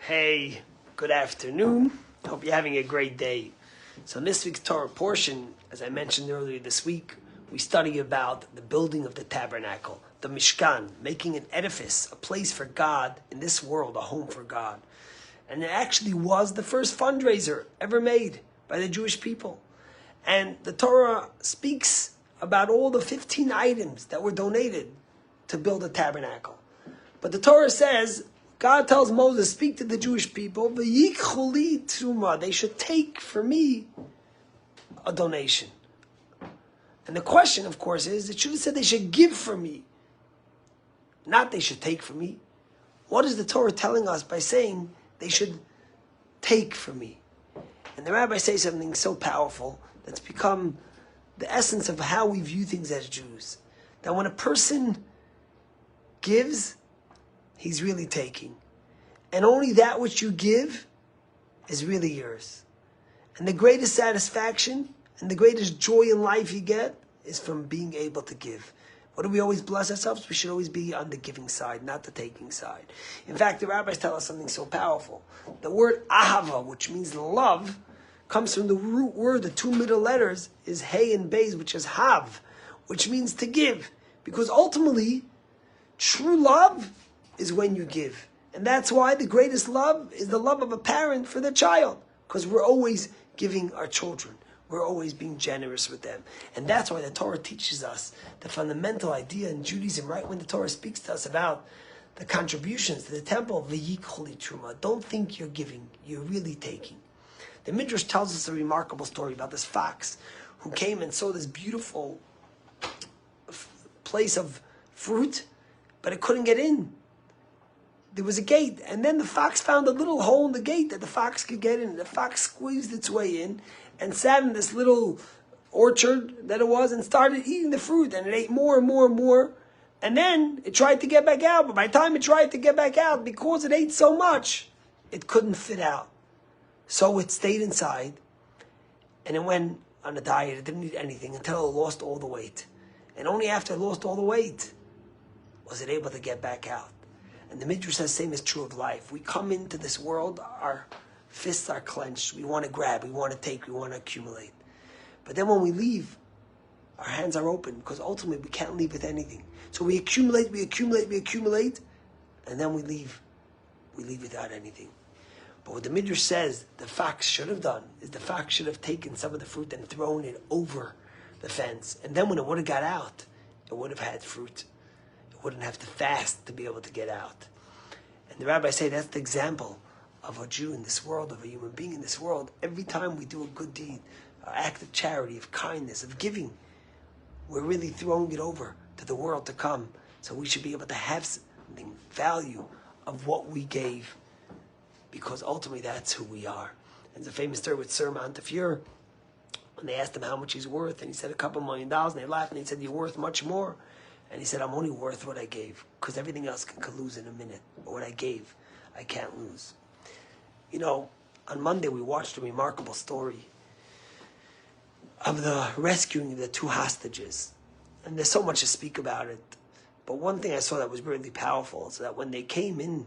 Hey, good afternoon. Hope you're having a great day. So in this week's Torah portion, as I mentioned earlier this week, we study about the building of the tabernacle, the Mishkan, making an edifice, a place for God in this world, a home for God. And it actually was the first fundraiser ever made by the Jewish people. And the Torah speaks about all the 15 items that were donated to build a tabernacle. But the Torah says, God tells Moses, speak to the Jewish people, v'yikhuli truma, they should take for me a donation. And the question, of course, is, it should have said they should give for me, not they should take for me. What is the Torah telling us by saying they should take for me? And the rabbis say something so powerful that's become the essence of how we view things as Jews. That when a person gives, he's really taking. And only that which you give is really yours. And the greatest satisfaction and the greatest joy in life you get is from being able to give. What do we always bless ourselves? We should always be on the giving side, not the taking side. In fact, the rabbis tell us something so powerful. The word ahava, which means love, comes from the root word, the two middle letters, is hey and beis, which is hav, which means to give. Because ultimately, true love is when you give. And that's why the greatest love is the love of a parent for their child. Because we're always giving our children. We're always being generous with them. And that's why the Torah teaches us the fundamental idea in Judaism, right when the Torah speaks to us about the contributions to the temple, v'yikhuli truma. Don't think you're giving, you're really taking. The Midrash tells us a remarkable story about this fox who came and saw this beautiful place of fruit, but it couldn't get in. There was a gate, and then the fox found a little hole in the gate that the fox could get in. The fox squeezed its way in and sat in this little orchard that it was and started eating the fruit, and it ate more and more and more. And then it tried to get back out, but by the time it tried to get back out, because it ate so much, it couldn't fit out. So it stayed inside, and it went on a diet. It didn't eat anything until it lost all the weight. And only after it lost all the weight was it able to get back out. And the Midrash says the same is true of life. We come into this world, our fists are clenched. We want to grab, we want to take, we want to accumulate. But then when we leave, our hands are open, because ultimately we can't leave with anything. So we accumulate, and then we leave without anything. But what the Midrash says the fox should have done is the fox should have taken some of the fruit and thrown it over the fence. And then when it would have got out, it would have had fruit. It wouldn't have to fast to be able to get out. And the rabbis say that's the example of a Jew in this world, of a human being in this world. Every time we do a good deed, an act of charity, of kindness, of giving, we're really throwing it over to the world to come. So we should be able to have something, value of what we gave, because ultimately that's who we are. And there's a famous story with Sir Montefiore, when they asked him how much he's worth, and he said $2 million, and they laughed, and he said, you're worth much more. And he said, I'm only worth what I gave, because everything else can lose in a minute. But what I gave, I can't lose. You know, on Monday we watched a remarkable story of the rescuing of the 2 hostages. And there's so much to speak about it. But one thing I saw that was really powerful is that when they came in,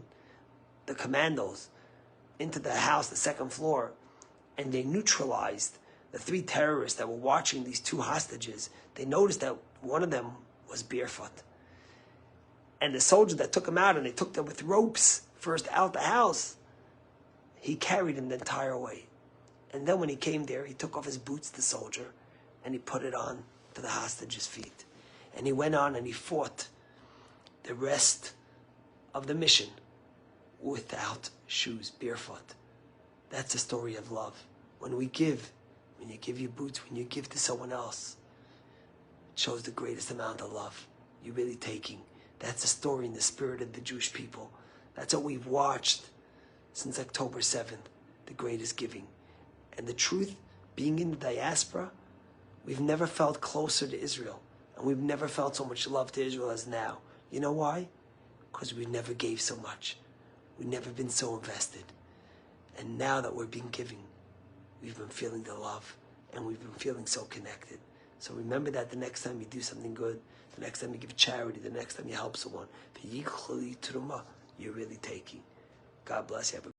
the commandos, into the house, the 2nd floor, and they neutralized the 3 terrorists that were watching these 2 hostages, they noticed that one of them was Barefoot. And the soldier that took him out, and they took them with ropes first out the house, he carried him the entire way. And then when he came there, he took off his boots, the soldier, and he put it on to the hostages' feet. And he went on and he fought the rest of the mission without shoes, barefoot. That's the story of love. When we give, when you give your boots, when you give to someone else, it shows the greatest amount of love. You're really taking. That's the story in the spirit of the Jewish people. That's what we've watched since October 7th, the greatest giving. And the truth, being in the diaspora, we've never felt closer to Israel. And we've never felt so much love to Israel as now. You know why? Because we never gave so much. We've never been so invested. And now that we're being giving, we've been feeling the love. And we've been feeling so connected. So remember that the next time you do something good, the next time you give charity, the next time you help someone, you're really taking. God bless you.